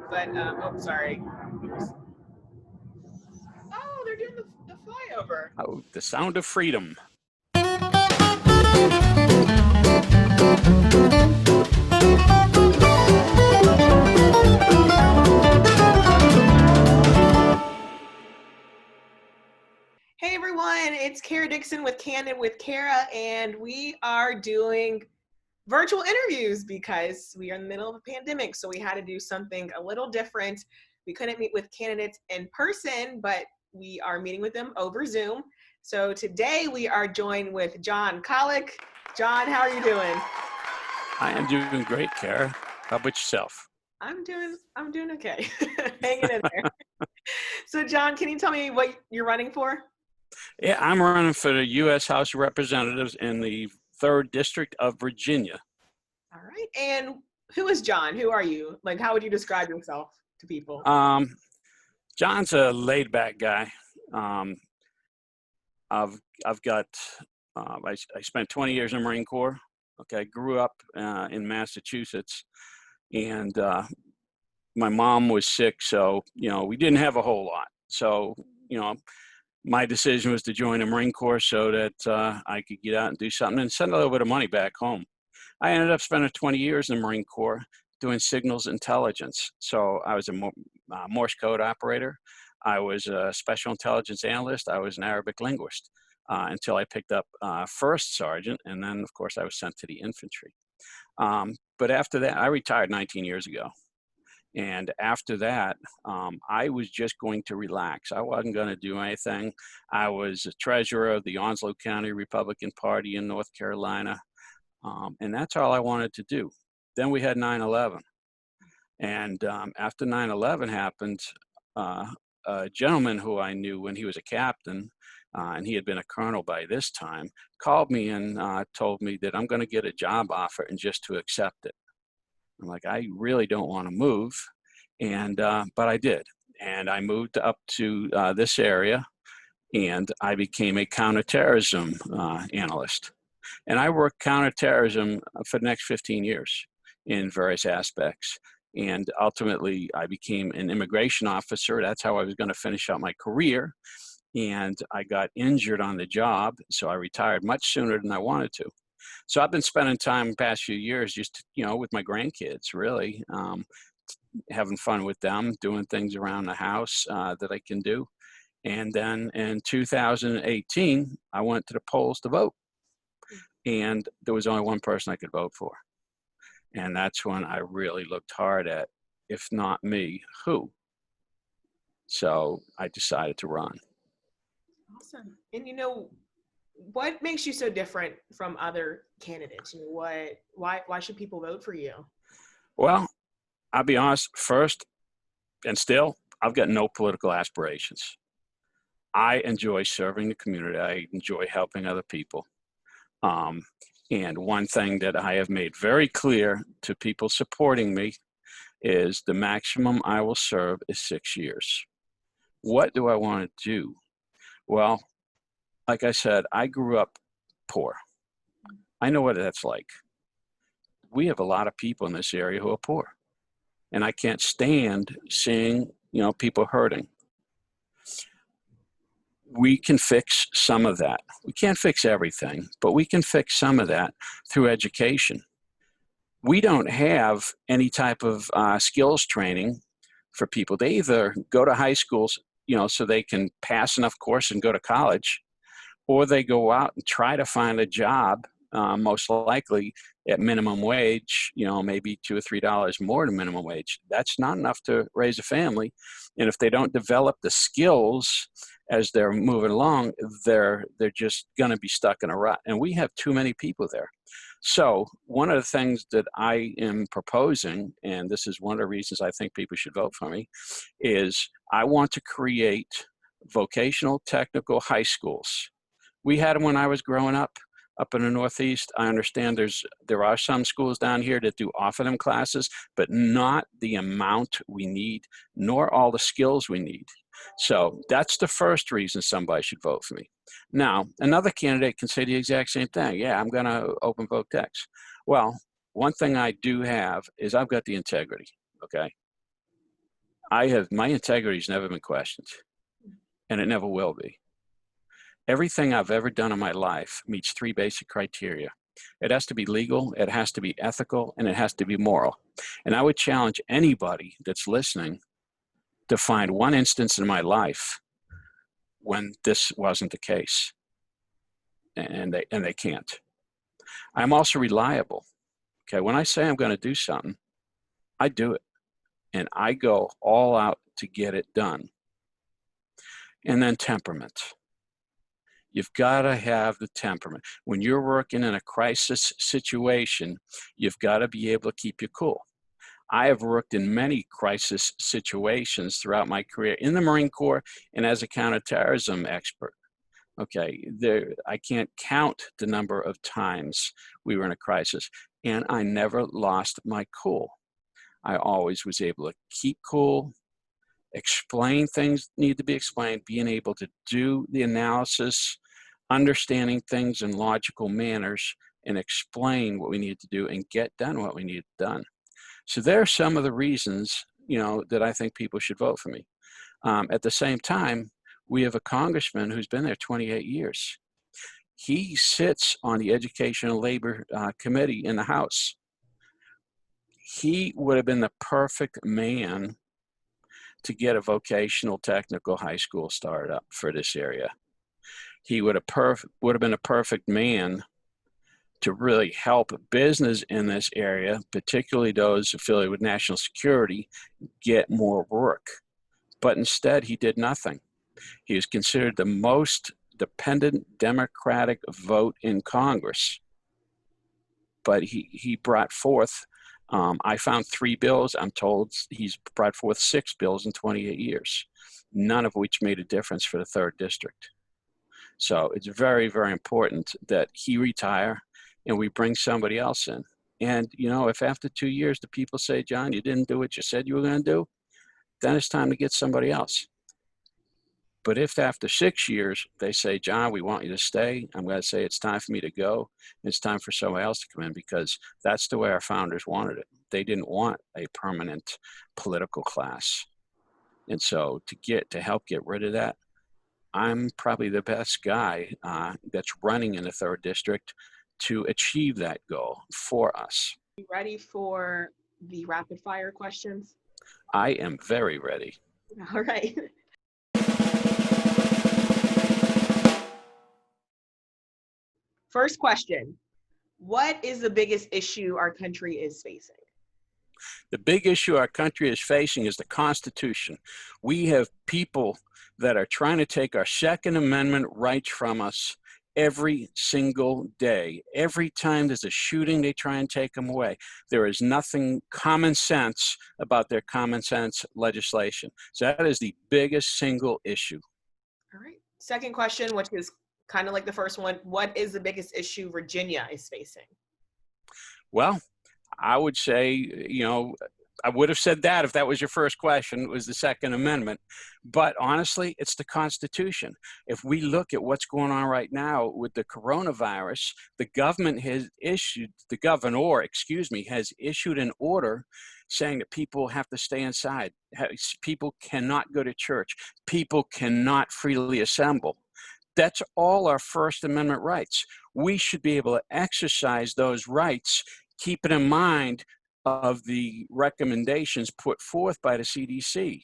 but oh, sorry. Oh, they're doing the flyover. Oh, the sound of freedom. Hey everyone, it's Kara Dixon with Candid with Kara, and we are doing virtual interviews because we are in the middle of a pandemic, so we had to do something a little different. We couldn't meet with candidates in person, but we are meeting with them over Zoom. So today we are joined with John Collick. John, how are you doing? I am doing great, Kara. How about yourself? I'm doing okay. Hanging in there. So John, can you tell me what you're running for? Yeah, I'm running for the U.S. House of Representatives in the 3rd District of Virginia. All right. And who is John? Who are you? Like, how would you describe yourself to people? John's a laid-back guy. I've got, I spent 20 years in the Marine Corps. Okay, I grew up in Massachusetts, and my mom was sick, so, we didn't have a whole lot. So, my decision was to join the Marine Corps so that I could get out and do something and send a little bit of money back home. I ended up spending 20 years in the Marine Corps doing signals intelligence. So I was a Morse code operator. I was a special intelligence analyst. I was an Arabic linguist until I picked up first sergeant. And then, of course, I was sent to the infantry. But after that, I retired 19 years ago. And after that, I was just going to relax. I wasn't going to do anything. I was a treasurer of the Onslow County Republican Party in North Carolina. And that's all I wanted to do. Then we had 9/11. And after 9/11 happened, a gentleman who I knew when he was a captain, and he had been a colonel by this time, called me and told me that I'm going to get a job offer and just to accept it. I'm like, I really don't want to move. And, but I did. And I moved up to this area, and I became a counterterrorism analyst. And I worked counterterrorism for the next 15 years in various aspects. And ultimately, I became an immigration officer. That's how I was going to finish out my career. And I got injured on the job, so I retired much sooner than I wanted to. So I've been spending time the past few years just, with my grandkids, really, having fun with them, doing things around the house that I can do. And then in 2018, I went to the polls to vote. And there was only one person I could vote for. And that's when I really looked hard at, if not me, who? So I decided to run. Awesome. And what makes you so different from other candidates? Why should people vote for you? Well, I'll be honest, first and still, I've got no political aspirations. I enjoy serving the community. I enjoy helping other people. And one thing that I have made very clear to people supporting me is the maximum I will serve is 6 years. What do I want to do? Well, like I said, I grew up poor. I know what that's like. We have a lot of people in this area who are poor. And I can't stand seeing, people hurting. We can fix some of that. We can't fix everything, but we can fix some of that through education. We don't have any type of skills training for people. They either go to high schools, so they can pass enough course and go to college, or they go out and try to find a job, most likely at minimum wage, maybe $2 or $3 more than minimum wage. That's not enough to raise a family. And if they don't develop the skills as they're moving along, they're just going to be stuck in a rut. And we have too many people there. So one of the things that I am proposing, and this is one of the reasons I think people should vote for me, is I want to create vocational technical high schools. We had them when I was growing up in the Northeast. I understand there are some schools down here that do offer them classes, but not the amount we need, nor all the skills we need. So that's the first reason somebody should vote for me. Now, another candidate can say the exact same thing. Yeah, I'm going to open vote text. Well, one thing I do have is I've got the integrity, okay? My integrity's never been questioned, and it never will be. Everything I've ever done in my life meets three basic criteria. It has to be legal, it has to be ethical, and it has to be moral. And I would challenge anybody that's listening to find one instance in my life when this wasn't the case. And they can't. I'm also reliable. Okay, when I say I'm going to do something, I do it. And I go all out to get it done. And then temperament. You've got to have the temperament. When you're working in a crisis situation, you've got to be able to keep your cool. I have worked in many crisis situations throughout my career in the Marine Corps and as a counterterrorism expert. Okay, I can't count the number of times we were in a crisis, and I never lost my cool. I always was able to keep cool, explain things need to be explained, being able to do the analysis, understanding things in logical manners, and explain what we need to do and get done what we need done. So there are some of the reasons, that I think people should vote for me. At the same time, we have a congressman who's been there 28 years. He sits on the Education and Labor Committee in the House. He would have been the perfect man to get a vocational technical high school started up for this area. He would have been a perfect man to really help business in this area, particularly those affiliated with national security, get more work. But instead, he did nothing. He is considered the most dependent Democratic vote in Congress. But he brought forth, I found 3 bills. I'm told he's brought forth 6 bills in 28 years, none of which made a difference for the 3rd District. So it's very, very important that he retire and we bring somebody else in. And, if after 2 years the people say, John, you didn't do what you said you were going to do, then it's time to get somebody else. But if after 6 years they say, John, we want you to stay, I'm going to say it's time for me to go. It's time for somebody else to come in, because that's the way our founders wanted it. They didn't want a permanent political class. And so to help get rid of that, I'm probably the best guy that's running in the 3rd District to achieve that goal for us. You ready for the rapid fire questions? I am very ready. All right. First question, what is the biggest issue our country is facing? The big issue our country is facing is the Constitution. We have people that are trying to take our Second Amendment rights from us every single day. Every time there's a shooting, they try and take them away. There is nothing common sense about their common sense legislation. So that is the biggest single issue. All right. Second question, which is kind of like the first one, what is the biggest issue Virginia is facing? Well, I would say, I would have said that if that was your first question, was the Second Amendment. But honestly, it's the Constitution. If we look at what's going on right now with the coronavirus, the governor, has issued an order saying that people have to stay inside. People cannot go to church. People cannot freely assemble. That's all our First Amendment rights. We should be able to exercise those rights, keeping in mind of the recommendations put forth by the CDC,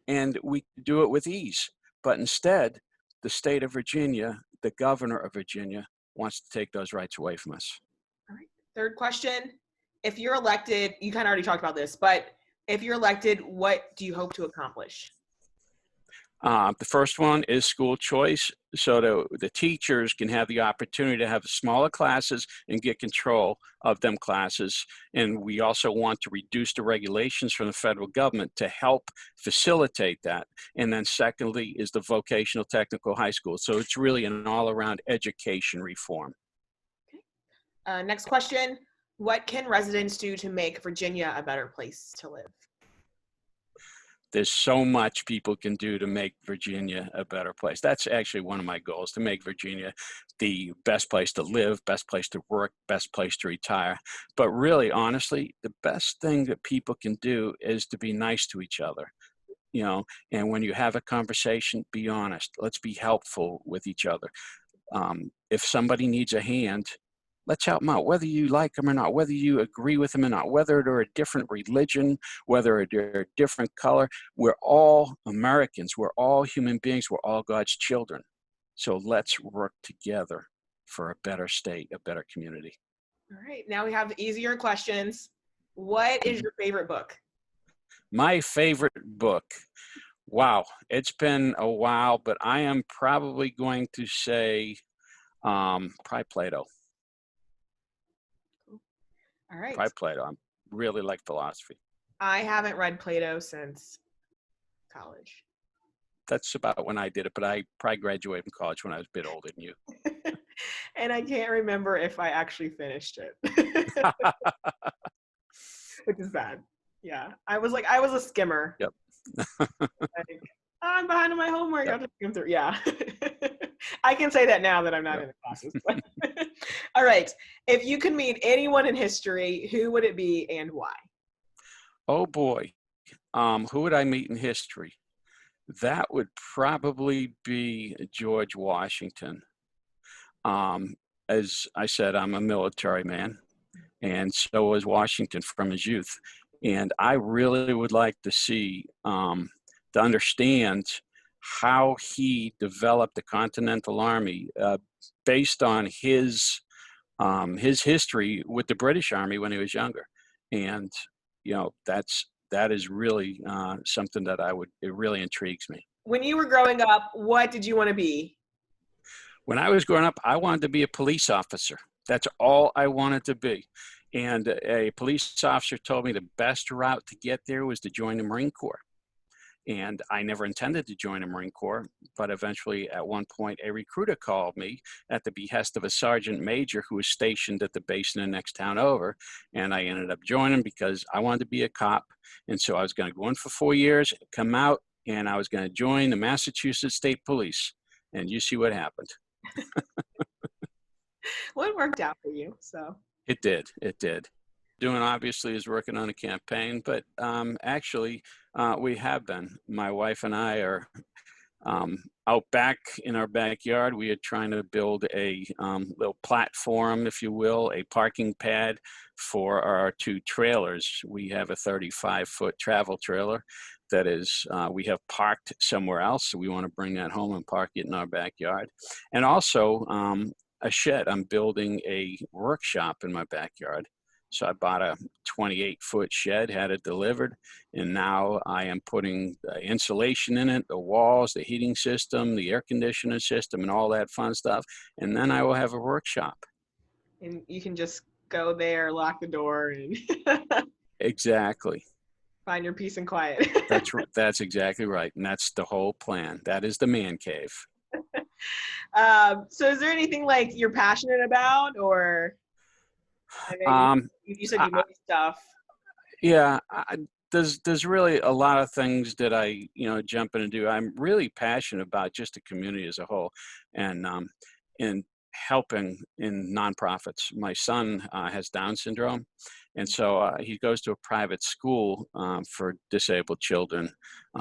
and we do it with ease. But instead, the state of Virginia, the governor of Virginia, wants to take those rights away from us. All right. Third question, if you're elected, you kind of already talked about this, but if you're elected, what do you hope to accomplish? The first one is school choice, so the teachers can have the opportunity to have smaller classes and get control of them classes. And we also want to reduce the regulations from the federal government to help facilitate that. And then secondly is the vocational technical high school. So it's really an all-around education reform. Okay. Next question, what can residents do to make Virginia a better place to live? There's so much people can do to make Virginia a better place. That's actually one of my goals, to make Virginia the best place to live, best place to work, best place to retire. But really, honestly, the best thing that people can do is to be nice to each other. you know, and when you have a conversation, be honest. Let's be helpful with each other. If somebody needs a hand, let's help them out, whether you like them or not, whether you agree with them or not, whether they're a different religion, whether they're a different color. We're all Americans. We're all human beings. We're all God's children. So let's work together for a better state, a better community. All right. Now we have easier questions. What is your favorite book? My favorite book. Wow, it's been a while, but I am probably going to say probably Plato. All right. Probably Plato. I really like philosophy. I haven't read Plato since college. That's about when I did it, but I probably graduated from college when I was a bit older than you. And I can't remember if I actually finished it, which is bad. Yeah, I was a skimmer. Yep. Like, I'm behind on my homework. Yep. I'll just skim through. Yeah. I can say that now that I'm not in the classes. But all right. If you could meet anyone in history, who would it be and why? Oh boy. Who would I meet in history? That would probably be George Washington. As I said, I'm a military man, and so was Washington from his youth. And I really would like to see, to understand how he developed the Continental Army based on his history with the British Army when he was younger. And, you know, that is really something that it really intrigues me. When you were growing up, what did you want to be? When I was growing up, I wanted to be a police officer. That's all I wanted to be. And a police officer told me the best route to get there was to join the Marine Corps. And I never intended to join the Marine Corps, but eventually at one point a recruiter called me at the behest of a sergeant major who was stationed at the base in the next town over. And I ended up joining because I wanted to be a cop. And so I was going to go in for 4 years, come out, and I was going to join the Massachusetts State Police. And you see what happened. Well, it worked out for you, so. It did. Doing obviously is working on a campaign, but actually we have been. My wife and I are out back in our backyard. We are trying to build a little platform, if you will, a parking pad for our 2 trailers. We have a 35-foot travel trailer that is, we have parked somewhere else. So we want to bring that home and park it in our backyard. And also a shed. I'm building a workshop in my backyard. So I bought a 28-foot shed, had it delivered, and now I am putting the insulation in it, the walls, the heating system, the air conditioning system, and all that fun stuff. And then I will have a workshop. And you can just go there, lock the door, and Exactly. Find your peace and quiet. That's exactly right. And that's the whole plan. That is the man cave. So is there anything like you're passionate about, or you said you make stuff? Yeah, there's really a lot of things that I jump in and do. I'm really passionate about just the community as a whole, and helping in nonprofits. My son has Down syndrome, and so he goes to a private school for disabled children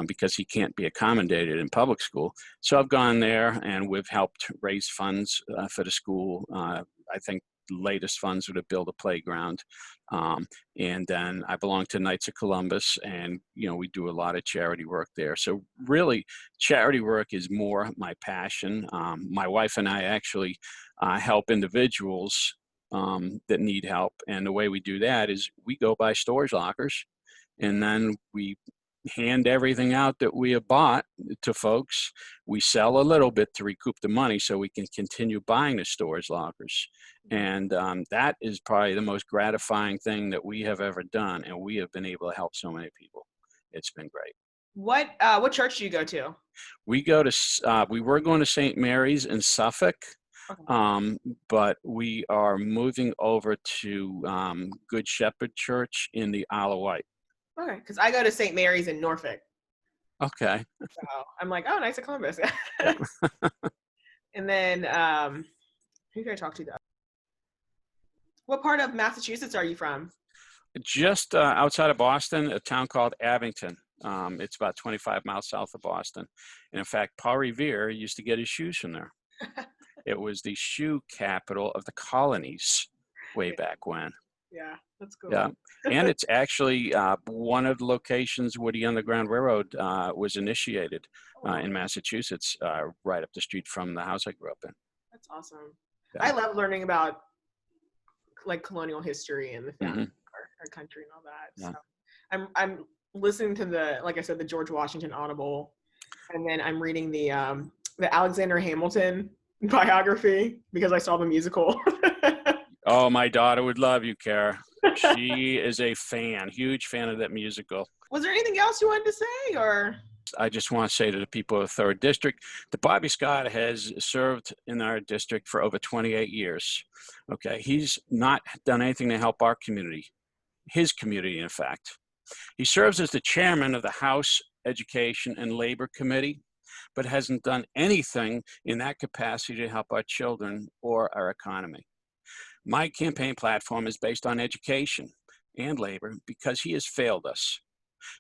because he can't be accommodated in public school. So I've gone there and we've helped raise funds for the school. I think the latest funds were to build a playground. And then I belong to Knights of Columbus, and we do a lot of charity work there. So really, charity work is more my passion. My wife and I actually help individuals that need help, and the way we do that is we go by storage lockers, and then we hand everything out that we have bought to folks. We sell a little bit to recoup the money so we can continue buying the storage lockers. And that is probably the most gratifying thing that we have ever done. And we have been able to help so many people. It's been great. What church do you go to? We were going to St. Mary's in Suffolk, but we are moving over to Good Shepherd Church in the Isle of Wight. Okay, because I go to St. Mary's in Norfolk. Okay. So I'm like, oh, Knights of Columbus. And then, who can I talk to though? What part of Massachusetts are you from? Just outside of Boston, a town called Abington. It's about 25 miles south of Boston. And in fact, Paul Revere used to get his shoes from there. It was the shoe capital of the colonies way back when. Yeah, that's cool. Yeah, and it's actually one of the locations where the Underground Railroad was initiated in Massachusetts, right up the street from the house I grew up in. That's awesome. Yeah. I love learning about like colonial history and the founding of our country and all that. Yeah. So I'm listening to the, like I said, the George Washington Audible, and then I'm reading the Alexander Hamilton biography because I saw the musical. Oh, my daughter would love you, Kara. She is a fan, huge fan of that musical. Was there anything else you wanted to say, or? I just want to say to the people of the 3rd District that Bobby Scott has served in our district for over 28 years. Okay, he's not done anything to help our community, his community, in fact. He serves as the chairman of the House Education and Labor Committee, but hasn't done anything in that capacity to help our children or our economy. My campaign platform is based on education and labor because he has failed us.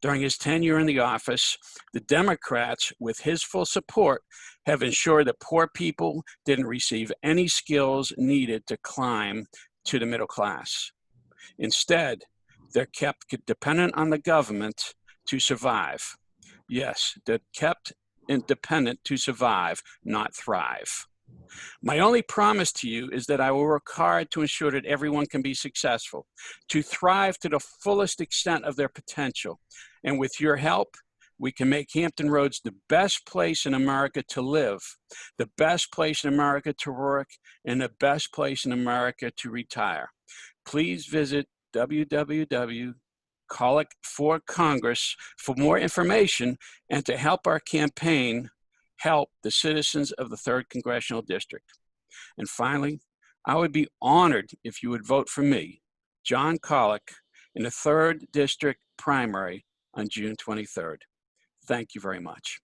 During his tenure in the office, the Democrats, with his full support, have ensured that poor people didn't receive any skills needed to climb to the middle class. Instead, they're kept dependent on the government to survive. Yes, they're kept independent to survive, not thrive. My only promise to you is that I will work hard to ensure that everyone can be successful, to thrive to the fullest extent of their potential. And with your help, we can make Hampton Roads the best place in America to live, the best place in America to work, and the best place in America to retire. Please visit www.collick4congress for more information and to help our campaign help the citizens of the 3rd Congressional District. And finally, I would be honored if you would vote for me, John Collick, in the 3rd District primary on June 23rd. Thank you very much.